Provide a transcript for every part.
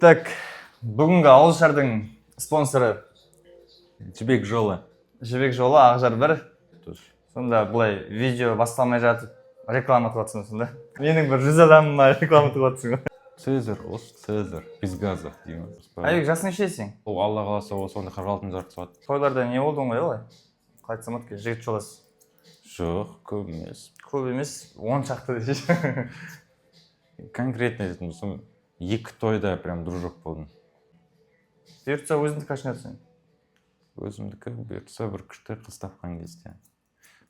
Так, бүгінгі ауылшардың спонсоры Жібек жолы. Жібек жолы Ақжар 1. Сонда бұлай видео басталмай жатып реклама қылатсың сонда. Менің бір 100 адамыма реклама қылатсың. Цезарь, осы Цезарь, без газа деймін. Айбек, жасы нешесің? Ол Алла қаласа ол сонда 46 жарты сағат. Тойларда не болдың ғой олай? Қайтсам өткен жігіт жоласы. Жоқ, көп емес. Көп емес, 10 шақты деші. Конкретно айтатын болсам, 2 тойда прям дружок болдым. Бұйыртса өзіңді ашынасың? Өзімдікі бұйыртса бір күшті қыз тапқан кезде.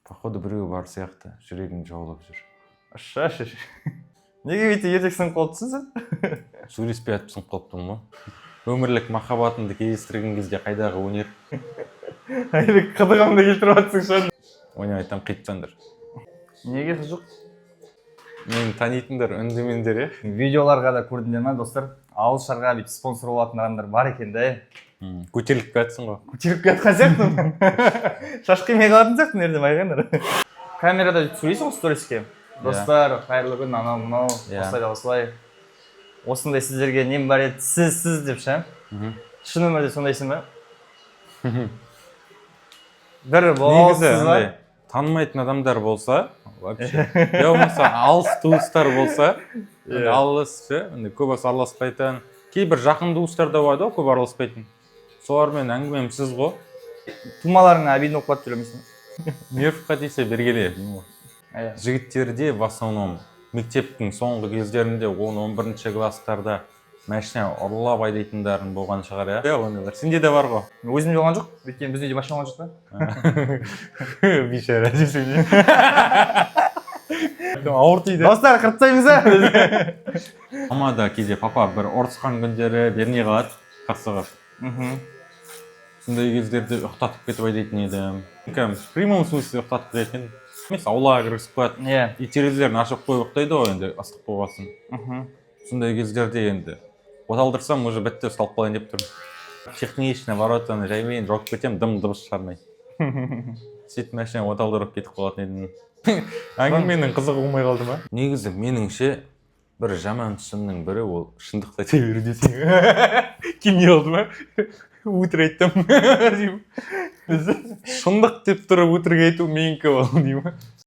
Походу біреу бар сияқты, жүрегім жаулап жүр. Аша. Неге бейті ертексің қолдысың сен? Сөйлеспей атып сынып қалыптым ғой. Өмірлік махаббатымды кездестірген кезде қайдағы өнер. Айбек, қыдығымды келтіріп атсың шын. Ойнап айтам қайтсаңдар. Неге қызық? Мені танитындар, үндемендер, Видеоларға да көрдіңдер ма достар? Ауылшарға бүйтіп спонсор болатын адамдар бар екен да. көтеріліп кетсің ғой. Көтеріп кетқан сияқтымын. Шаш қимай қалатын сияқтым ердем айғандар. Камерада сөйлейсің ғой сториске. Достар, қайырлы күн, анау мынау, осылай. Осындай сіздерге нем бар еді, сіз деп ше. Шын өмірде сондайсың ба? Бір болсыз ба? Танымайтын адамдар болса, вообще. Я болмаса алыс туыстар болса, алыс ше, көбісі араласпайтын. Кейбір жақын туыстар да бар да, көп араласпайтын. Солармен әңгімемсіз ғой. Тумаларыңа обидно болып қалып жүрмесің? Нервқа тисе бергеле. Жігіттерде в основном мектептің соңғы кездерінде 10-11 класстарда машина ұрлап айдайтындарын болған шығар, иә? Ондайлар. Сенде де бар ғой. Өзімде болған жоқ, өйткені бізде де машина болған жоқ та. Бейшара жесене. Ауыр тиді. Достар, қыртсаймыз ә? Мамада кейде папа бір ұрысқан күндері бермей қалады, қақсығып. Сондай кездерде ұқтатып кетіп айдайтын едім. В прямом смысле ұқтатып кеткен. Емес, аулаға кіргізіп қояды. И терезелерін ашып қойып ұқтайды ғой, енді ыстық болғасын. Сондай кездерде енді оталдырсам, уже бітті ұсталып қалайын деп тұрмын. Технично воротаны жаймен жауып кетем, дыбыс шығармай. Сөйтіп машина оталдырып кетіп қалатын едім. Әңгіменің қызығы болмай қалды ма? Негізі меніңше бір жаман түсімнің бірі ол шындықты айта беру десең. Келмей қалды ма? Өтірік айттым. Шындық деп тұрып өтірік айту менікі ол деймін.